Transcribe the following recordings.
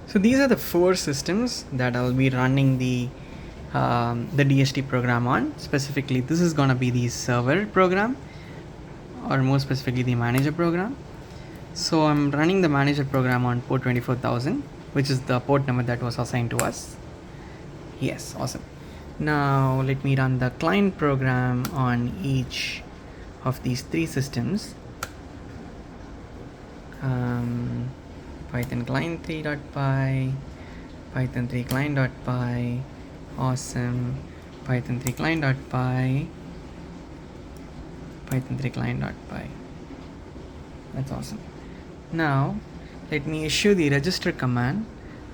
So these are the four systems that I'll be running the DHT program on. Specifically, this is gonna be the server program, or more specifically the manager program. So I'm running the manager program on port 24,000, which is the port number that was assigned to us. Yes, awesome. Now let me run the client program on each of these three systems. Python client 3.py, Python 3 client.py, awesome, Python 3 client.py, Python 3 client.py. That's awesome. Now let me issue the register command.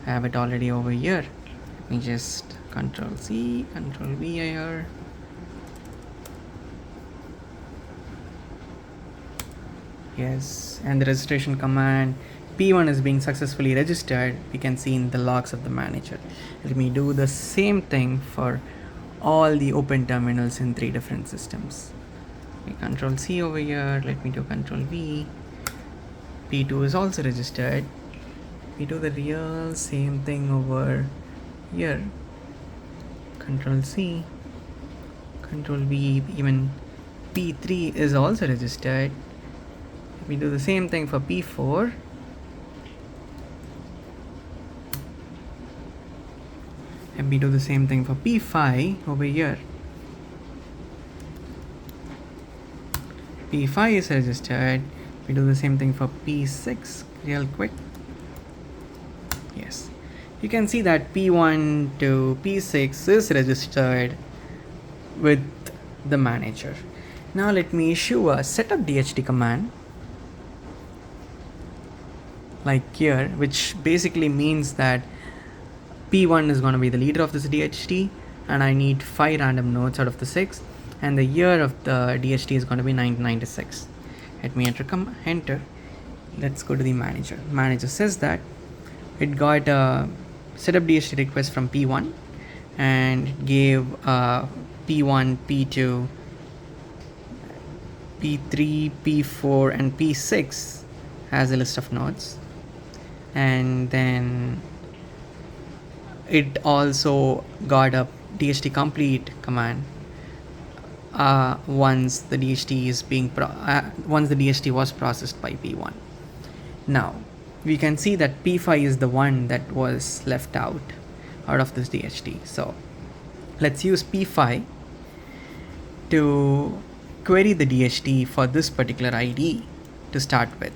I have it already over here. Let me just Control C, Control V here. Yes, and the registration command P1 is being successfully registered. We can see in the logs of the manager. Let me do the same thing for all the open terminals in three different systems. Control C over here. Let me do Control V. P2 is also registered. We do the real same thing over here. Control C, Control V. Even P3 is also registered. We do the same thing for P4. And we do the same thing for P5 over here. P5 is registered. We do the same thing for P6 real quick. Yes, you can see that P1 to P6 is registered with the manager. Now let me issue a setup DHT command like here, which basically means that P1 is going to be the leader of this DHT, and I need 5 random nodes out of the 6, and the year of the DHT is going to be 1996. Let me enter. Let's go to the manager. Manager says that it got a setup DHT request from P1 and it gave P1, P2, P3, P4 and P6 as a list of nodes, and then it also got a DHT complete command once the DHT is once the DHT was processed by P1. Now we can see that P5 is the one that was left out of this DHT. So let's use P5 to query the DHT for this particular ID to start with.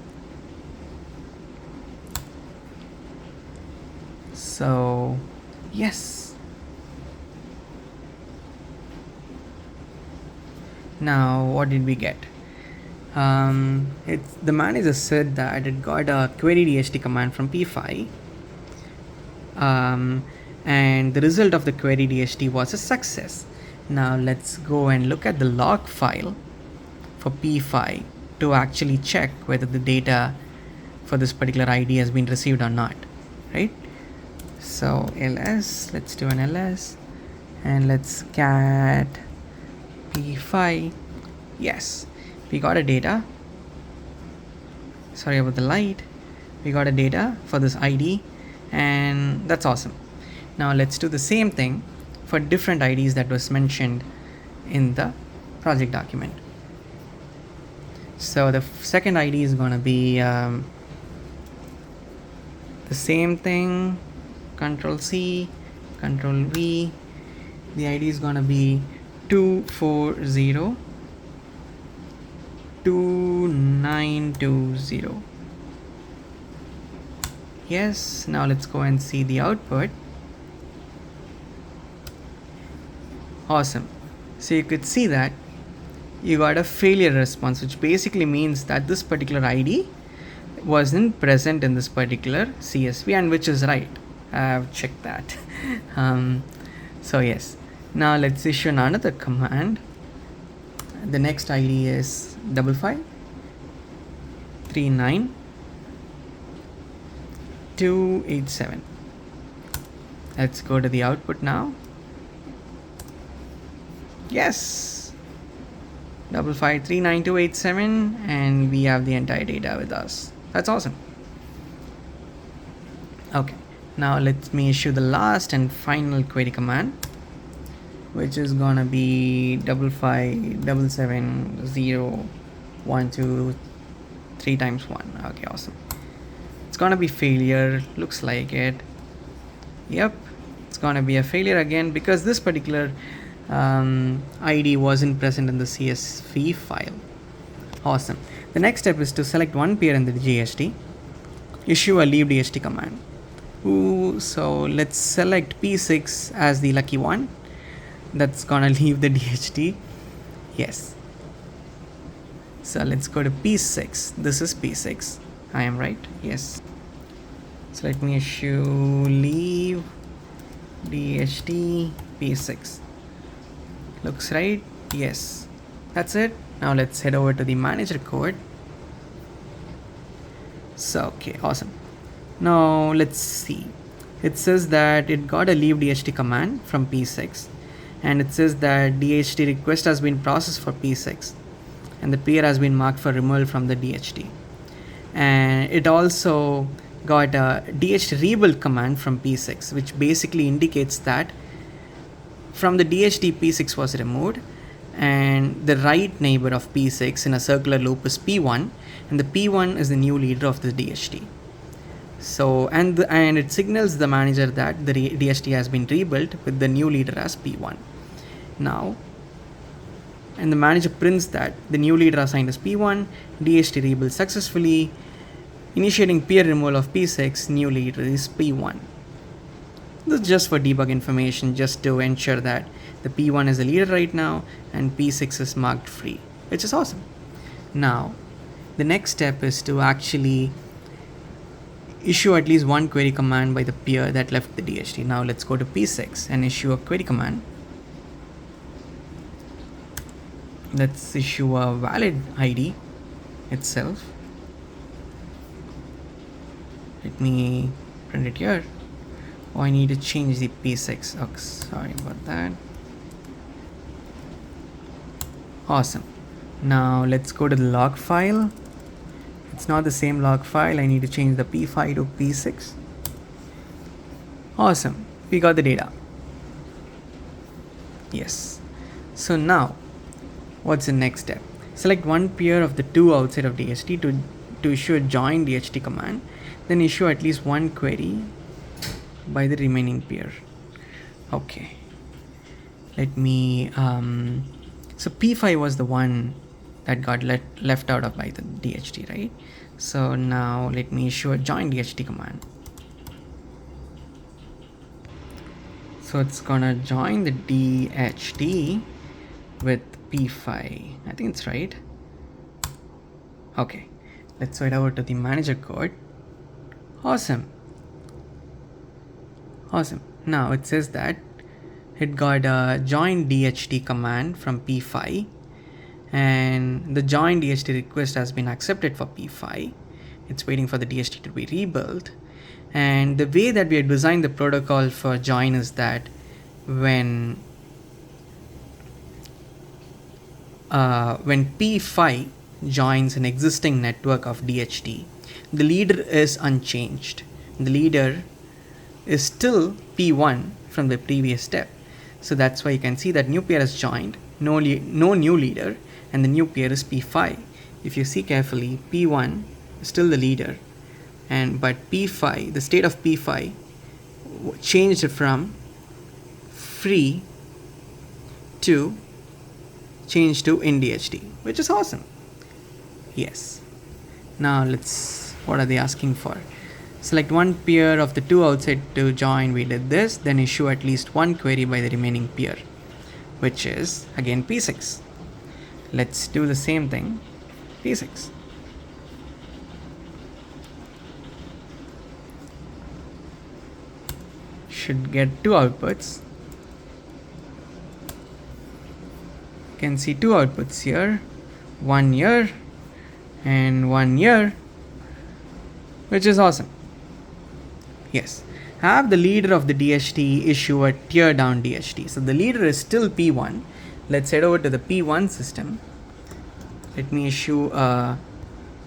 So yes, now what did we get? The manager said that it got a query DHT command from P5, and the result of the query DHT was a success. Now let's go and look at the log file for P5 to actually check whether the data for this particular ID has been received or not, right? So ls, let's do an ls, and let's cat P5. Yes, we got a data. Sorry about the light. We got a data for this ID, and that's awesome. Now let's do the same thing for different IDs that was mentioned in the project document. So the second ID is going to be the same thing. Control C, Control V. The ID is going to be 2402920. Yes, now let's go and see the output. Awesome. So you could see that you got a failure response, which basically means that this particular ID wasn't present in this particular CSV, and which is right. I've checked that. So yes, now let's issue another command. The next ID is 5539287. Let's go to the output now. Yes, 5539287, and we have the entire data with us. That's awesome. Okay, Now let me issue the last and final query command, which is gonna be 55770123 times 1. Okay, awesome. It's gonna be failure, looks like it. Yep, it's gonna be a failure again because this particular ID wasn't present in the CSV file. Awesome. The next step is to select one peer in the DHT, issue a leave DHT command. So let's select P6 as the lucky one that's gonna leave the DHT. Yes. So let's go to P6. This is P6. I am right. Yes. So let me issue leave DHT P6. Looks right. Yes. That's it. Now let's head over to the manager code. So okay, awesome. Now let's see. It says that it got a leave DHT command from P6, and it says that DHT request has been processed for P6 and the peer has been marked for removal from the DHT. And it also got a DHT rebuild command from P6, which basically indicates that from the DHT P6 was removed, and the right neighbor of P6 in a circular loop is P1, and the P1 is the new leader of the DHT. So and it signals the manager that the DHT has been rebuilt with the new leader as P1. Now, and the manager prints that the new leader assigned as P1, DHT rebuilt successfully, initiating peer removal of P6, new leader is P1. This is just for debug information, just to ensure that the P1 is the leader right now and P6 is marked free, which is awesome. Now, the next step is to actually issue at least one query command by the peer that left the DHT. Now let's go to P6 and issue a query command. Let's issue a valid ID itself. Let me print it here. Oh, I need to change the P6. Oh, sorry about that. Awesome. Now let's go to the log file. It's not the same log file. I need to change the P5 to P6. Awesome. We got the data. Yes. So now, what's the next step? Select one peer of the two outside of DHT to issue a join DHT command. Then issue at least one query by the remaining peer. Okay. Let me. So P5 was the one that got left out of by the DHT, right? So now let me issue a join DHT command. So it's gonna join the DHT with P5. I think it's right. Okay, let's head over to the manager code. Awesome. Awesome. Now it says that it got a join DHT command from P5, and the join DHT request has been accepted for P5. It's waiting for the DHT to be rebuilt. And the way that we have designed the protocol for join is that when P5 joins an existing network of DHT, the leader is unchanged. The leader is still P1 from the previous step. So that's why you can see that new peer has joined, no new leader, and the new peer is P5. If you see carefully, P1 is still the leader, but P5, the state of P5 changed from free to change to in DHT, which is awesome. Yes. Now what are they asking for? Select one peer of the two outside to join. We did this. Then issue at least one query by the remaining peer, which is again P6. Let's do the same thing. P6. Should get two outputs. You can see two outputs here, one here and one here, which is awesome. Yes, have the leader of the DHT issue a tear down DHT. So the leader is still P1. Let's head over to the P1 system. Let me issue a